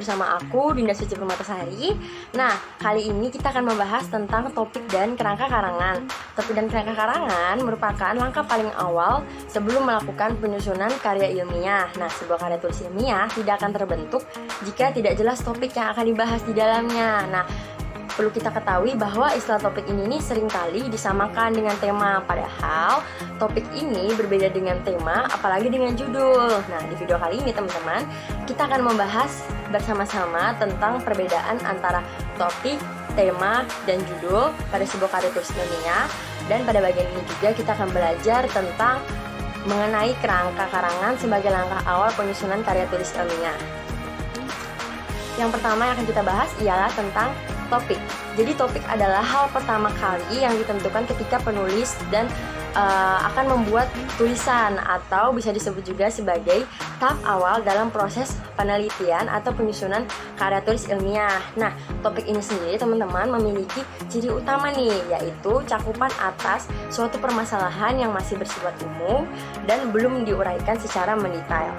bersama aku Dinda Suci Permatasari. Nah, kali ini kita akan membahas tentang topik dan kerangka karangan. Topik dan kerangka karangan merupakan langkah paling awal sebelum melakukan penyusunan karya ilmiah. Nah, sebuah karya tulis ilmiah tidak akan terbentuk jika tidak jelas topik yang akan dibahas di dalamnya. Nah, perlu kita ketahui bahwa istilah topik ini seringkali disamakan dengan tema, padahal topik ini berbeda dengan tema, apalagi dengan judul. Nah, di video kali ini teman-teman, kita akan membahas bersama-sama tentang perbedaan antara topik, tema, dan judul pada sebuah karya tulis ilmiah. Dan pada bagian ini juga kita akan belajar tentang mengenai kerangka karangan sebagai langkah awal penyusunan karya tulis ilmiah. Yang pertama yang akan kita bahas ialah tentang topik. Jadi topik adalah hal pertama kali yang ditentukan ketika penulis dan akan membuat tulisan, atau bisa disebut juga sebagai tahap awal dalam proses penelitian atau penyusunan karya tulis ilmiah. Nah, topik ini sendiri teman-teman memiliki ciri utama nih, yaitu cakupan atas suatu permasalahan yang masih bersifat umum dan belum diuraikan secara mendetail.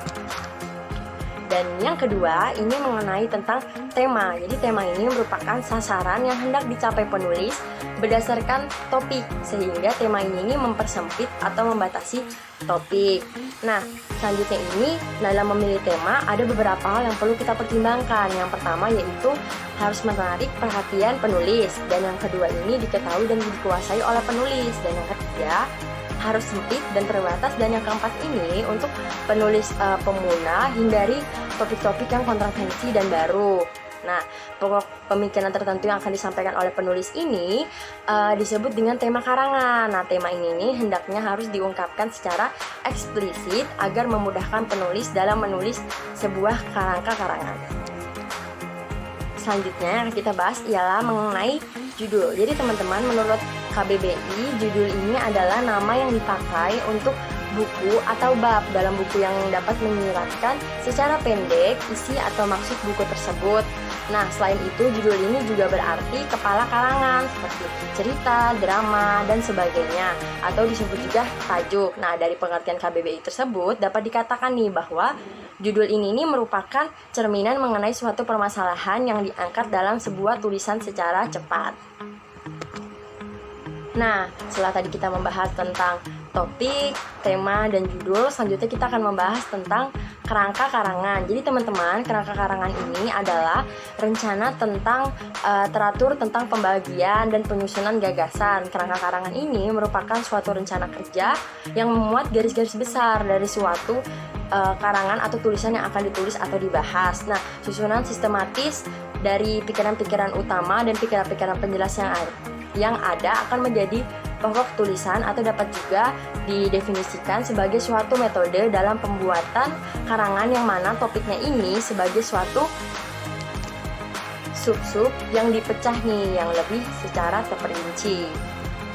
Dan yang kedua, ini mengenai tentang tema. Jadi tema ini merupakan sasaran yang hendak dicapai penulis berdasarkan topik, sehingga tema ini mempersempit atau membatasi topik. Nah, selanjutnya ini dalam memilih tema ada beberapa hal yang perlu kita pertimbangkan. Yang pertama yaitu harus menarik perhatian penulis, dan yang kedua ini diketahui dan dikuasai oleh penulis, dan yang ketiga harus sempit dan terbatas, dan yang keempat ini untuk penulis pemula hindari topik-topik yang kontroversi dan baru. Nah, pokok pemikiran tertentu yang akan disampaikan oleh penulis ini disebut dengan tema karangan. Nah, tema ini hendaknya harus diungkapkan secara eksplisit agar memudahkan penulis dalam menulis sebuah kerangka karangan. Selanjutnya yang kita bahas ialah mengenai judul. Jadi teman-teman, menurut KBBI, judul ini adalah nama yang dipakai untuk buku atau bab dalam buku yang dapat menyiratkan secara pendek isi atau maksud buku tersebut. Nah, selain itu judul ini juga berarti kepala karangan seperti cerita, drama, dan sebagainya, atau disebut juga tajuk. Nah, dari pengertian KBBI tersebut dapat dikatakan nih bahwa judul ini merupakan cerminan mengenai suatu permasalahan yang diangkat dalam sebuah tulisan secara cepat. Nah, setelah tadi kita membahas tentang topik, tema, dan judul, selanjutnya kita akan membahas tentang kerangka karangan. Jadi teman-teman, kerangka karangan ini adalah rencana tentang teratur tentang pembagian dan penyusunan gagasan. Kerangka karangan ini merupakan suatu rencana kerja yang memuat garis-garis besar dari suatu karangan atau tulisan yang akan ditulis atau dibahas. Nah, susunan sistematis dari pikiran-pikiran utama dan pikiran-pikiran penjelas yang ada akan menjadi pokok tulisan, atau dapat juga didefinisikan sebagai suatu metode dalam pembuatan karangan yang mana topiknya ini sebagai suatu sub-sub yang dipecah nih, yang lebih secara terperinci.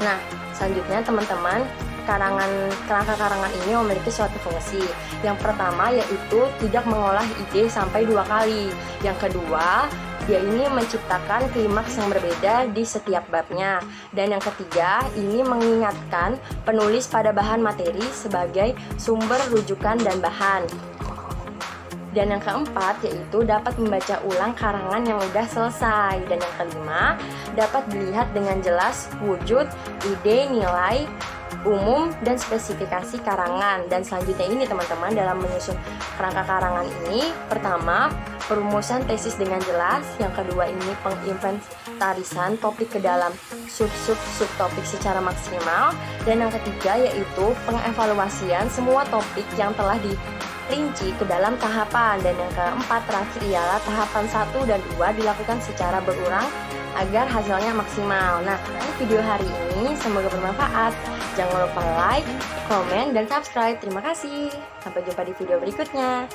Nah, selanjutnya teman-teman, kerangka karangan ini memiliki suatu fungsi. Yang pertama yaitu tidak mengolah ide sampai 2 kali. Yang kedua, dia ini menciptakan klimaks yang berbeda di setiap babnya. Dan yang ketiga, ini mengingatkan penulis pada bahan materi sebagai sumber rujukan dan bahan. Dan yang keempat yaitu dapat membaca ulang karangan yang sudah selesai. Dan yang kelima, dapat dilihat dengan jelas wujud, ide, nilai umum, dan spesifikasi karangan. Dan selanjutnya ini teman-teman, dalam menyusun kerangka karangan ini, pertama, perumusan tesis dengan jelas. Yang kedua ini penginventarisan topik ke dalam subtopik secara maksimal. Dan yang ketiga yaitu pengevaluasian semua topik yang telah dirinci ke dalam tahapan. Dan yang keempat terakhir ialah tahapan 1 dan 2 dilakukan secara berurang agar hasilnya maksimal. Nah, video hari ini semoga bermanfaat. Jangan lupa like, komen, dan subscribe. Terima kasih. Sampai jumpa di video berikutnya.